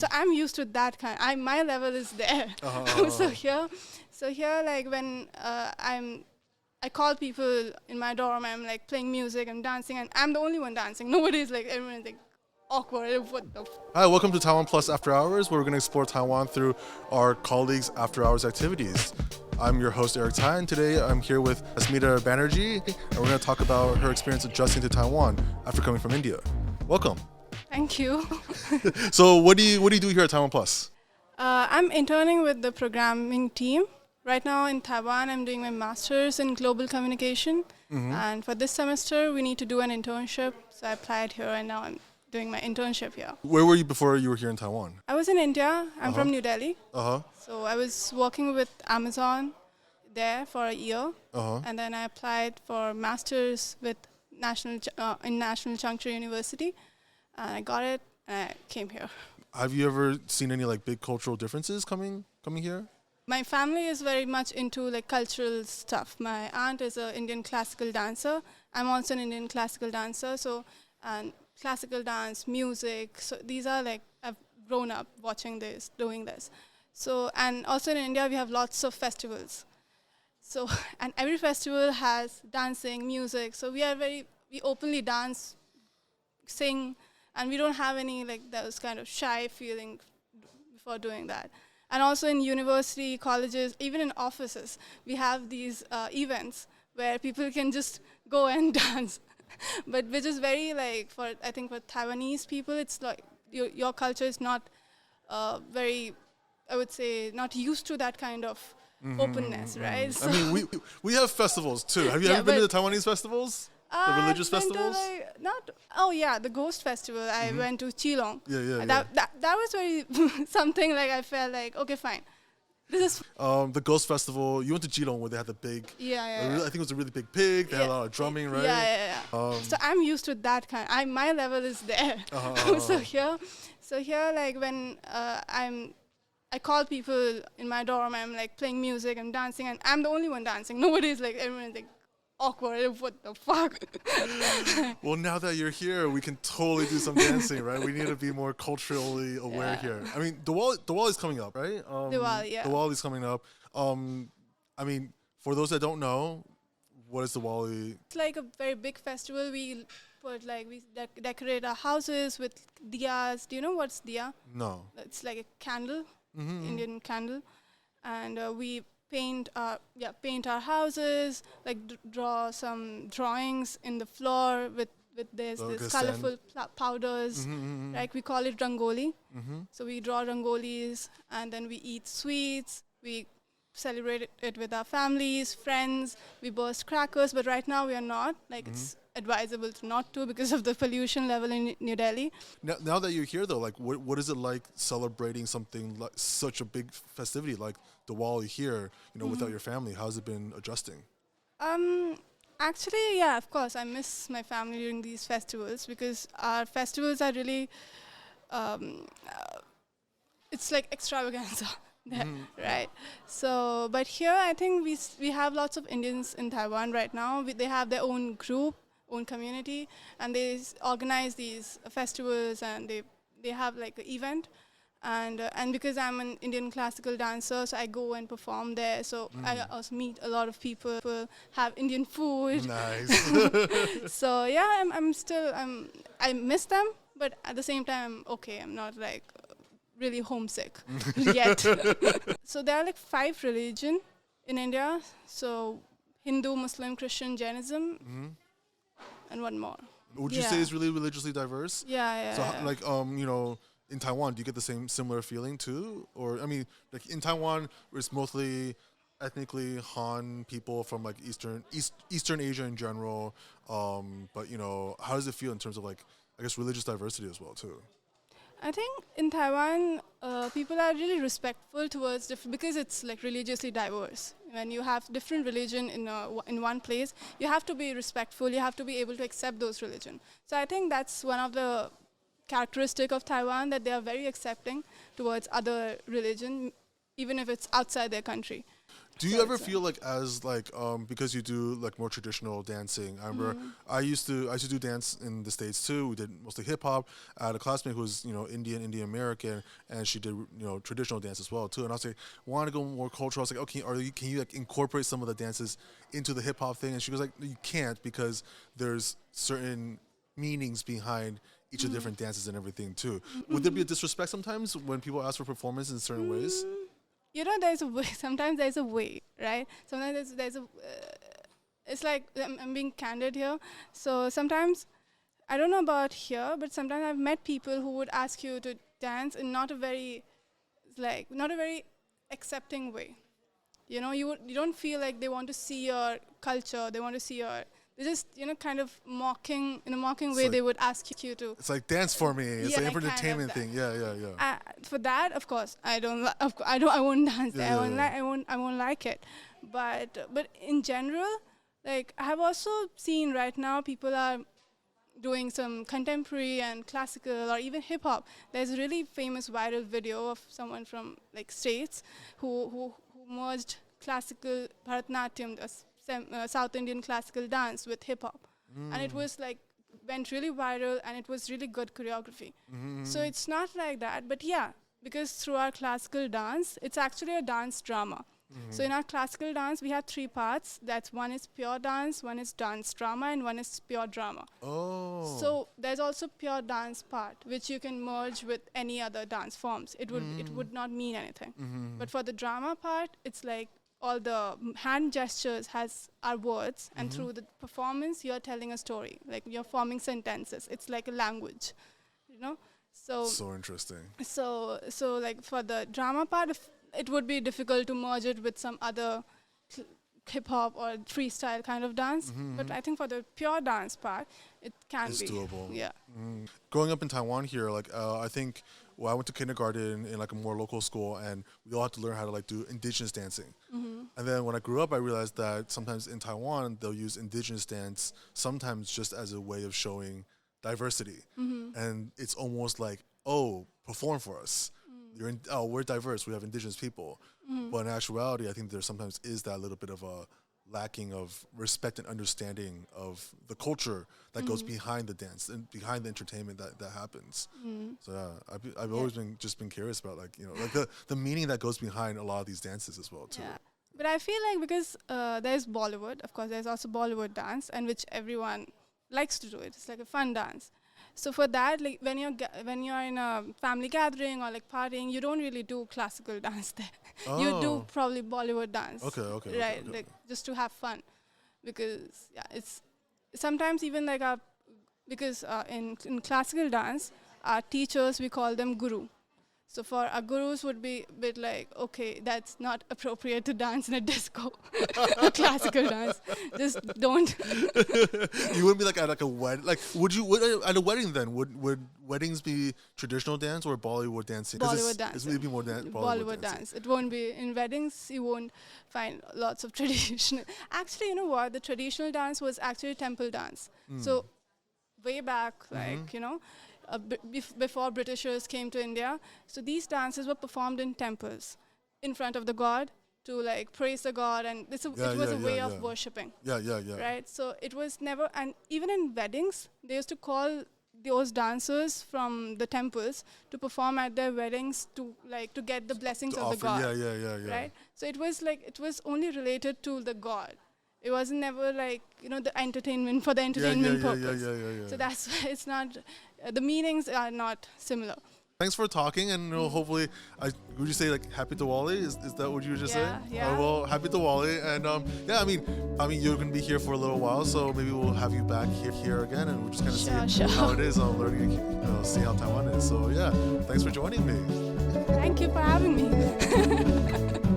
So I'm used to that kind. My level is there. So here, like when I call people in my dorm. I'm like playing music. I'm dancing, and I'm the only one dancing. Nobody's like everyone's like awkward. What the? Hi, welcome to TaiwanPlus After Hours, where we're going to explore Taiwan through our colleagues' after hours activities. I'm your host, Eric Tai, and today I'm here with Asmita Banerjee, and we're going to talk about her experience adjusting to Taiwan after coming from India. Welcome. Thank you. So, what do you do here at TaiwanPlus? I'm interning with the programming team. Right now in Taiwan, I'm doing my master's in global communication. And for this semester, we need to do an internship. So I applied here, and now I'm doing my internship here. Where were you before you were here in Taiwan? I was in India. I'm from New Delhi. Uh-huh. So I was working with Amazon there for a year. And then I applied for master's with National ChengChi University. And I got it, and I came here. Have you ever seen any like big cultural differences coming here? My family is very much into like cultural stuff. My aunt is an Indian classical dancer. I'm also an Indian classical dancer. So, and classical dance, music. So these are like, I've grown up watching this, doing this. So, and also in India, we have lots of festivals. So, and every festival has dancing, music. So we openly dance, sing, and we don't have any like those kind of shy feeling before doing that. And also in university, colleges, even in offices, we have these events where people can just go and dance. But which is very like, I think for Taiwanese people, it's like your culture is not very, I would say, not used to that kind of openness, right? So I mean, we have festivals too. Have you ever been to the Taiwanese festivals? The religious festivals? The Ghost Festival. I went to Chilong. Yeah. That was very something like I felt like, okay, fine. This is the Ghost Festival. You went to Geelong where they had the big. I think it was a really big pig. They had a lot of drumming, right? Yeah. So I'm used to that kind. My level is there. So here, like when I call people in my dorm. I'm like playing music. I'm dancing, and I'm the only one dancing. Nobody's like everyone's like awkward. What the fuck? Well, now that you're here, we can totally do some dancing, right? We need to be more culturally aware here. I mean, Diwali's coming up, right? Diwali's coming up. I mean, for those that don't know, what is Diwali? It's like a very big festival. We decorate our houses with diyas. Do you know what's diya? No. It's like a candle, Indian candle, and we paint our houses, like draw some drawings in the floor with this colorful powders. Like we call it rangoli. So we draw rangolis, and then we eat sweets. We celebrate it with our families, friends. We burst crackers, but right now we are not. Like it's advisable to not to because of the pollution level in New Delhi. Now that you're here, though, like what is it like celebrating something like such a big festivity like Diwali here? Without your family, how's it been adjusting? Actually, yeah, of course, I miss my family during these festivals because our festivals are really, it's like extravaganza. Right. So, but here I think we have lots of Indians in Taiwan right now. They have their own group, own community, and they organize these festivals, and they have like an event. And because I'm an Indian classical dancer, so I go and perform there. So I also meet a lot of people, have Indian food. Nice. So yeah, I miss them, but at the same time, I'm okay. I'm not like really homesick yet. So there are like 5 religions in India. So Hindu, Muslim, Christian, Jainism, and one more. Would you say it's really religiously diverse? Yeah. So in Taiwan, do you get the similar feeling too? Or I mean, like in Taiwan, it's mostly ethnically Han people from like Eastern Asia in general. But how does it feel in terms of like I guess religious diversity as well too? I think in Taiwan, people are really respectful towards because it's like religiously diverse. When you have different religion in one place, you have to be respectful. You have to be able to accept those religion. So I think that's one of the characteristic of Taiwan, that they are very accepting towards other religion. even if it's outside their country. Do you So ever it's, feel like as like because you do like more traditional dancing? I remember I used to do dance in the States too. We did mostly hip hop. I had a classmate who was Indian American, and she did traditional dance as well too. And I was like, wanted to go more cultural. I was like, okay, can you like incorporate some of the dances into the hip hop thing? And she was like, no, you can't because there's certain meanings behind each of the different dances and everything too. Would there be a disrespect sometimes when people ask for performance in certain ways? there's a way. Sometimes there's a way, right? Sometimes there's a. It's like I'm being candid here. So sometimes I don't know about here, but sometimes I've met people who would ask you to dance in not a very accepting way. You don't feel like they want to see your culture. They want to see your. They just kind of mocking in a mocking way. like- They would ask you to. It's like dance for me. It's Yeah, like kind of entertainment that. thing. Yeah. For that, of course, I don't. I won't dance there. Yeah. I won't like it. But in general, like I have also seen right now, people are doing some contemporary and classical or even hip hop. There's a really famous viral video of someone from like States who merged classical Bharatanatyam, South Indian classical dance with hip hop, and it was like went really viral and it was really good choreography. So it's not like that, but yeah, because through our classical dance, it's actually a dance drama. So in our classical dance, we have three parts. That's one is pure dance, one is dance drama, and one is pure drama. Oh. So there's also pure dance part, which you can merge with any other dance forms. It would not mean anything. But for the drama part, it's like all the hand gestures are words, and through the performance, you're telling a story. Like you're forming sentences. It's like a language, So interesting. So like for the drama part, it would be difficult to merge it with some other hip hop or freestyle kind of dance. But I think for the pure dance part, it can It's be doable. Yeah. Growing up in Taiwan here, like I think I went to kindergarten in like a more local school, and we all had to learn how to like do indigenous dancing. And then when I grew up, I realized that sometimes in Taiwan they'll use indigenous dance sometimes just as a way of showing diversity, and it's almost like, oh, perform for us. We're diverse. We have indigenous people, but in actuality, I think there sometimes is that little bit of a lacking of respect and understanding of the culture that goes behind the dance and behind the entertainment that happens. So I've always been curious about like the meaning that goes behind a lot of these dances as well too. Yeah. But I feel like because there's Bollywood, of course, there's also Bollywood dance, and which everyone likes to do it. It's like a fun dance. So for that, like when you're in a family gathering or like partying, you don't really do classical dance there. You do probably Bollywood dance. Okay. Right, Okay. like just to have fun, because it's sometimes even like in classical dance, our teachers we call them guru. So for our gurus would be a bit like, okay, that's not appropriate to dance in a disco, a classical dance. Just don't. You wouldn't be like at like a wedding. Like, at a wedding then? Would weddings be traditional dance or Bollywood dancing? 'Cause Bollywood it's dance. maybe more Bollywood dancing. dance. It won't be in weddings. You won't find lots of traditional. Actually, you know what? The traditional dance was actually temple dance. So way back, like before Britishers came to India, so these dances were performed in temples, in front of the god to like praise the god, and it was a way of worshipping. Yeah. Right. So it was never, and even in weddings, they used to call those dancers from the temples to perform at their weddings to get the blessings of the god. Yeah. Right. So it was only related to the god. It wasn't never like the entertainment for the entertainment purpose. Yeah. So that's why it's not. The meanings are not similar. Thanks for talking, and hopefully, would you say like Happy Diwali? Is that what you were just saying? Yeah. Well, Happy Diwali, and I mean, you're gonna be here for a little while, so maybe we'll have you back here again, and we'll just kind of see how it is on learning, see how Taiwan is. So yeah, thanks for joining me. Thank you for having me.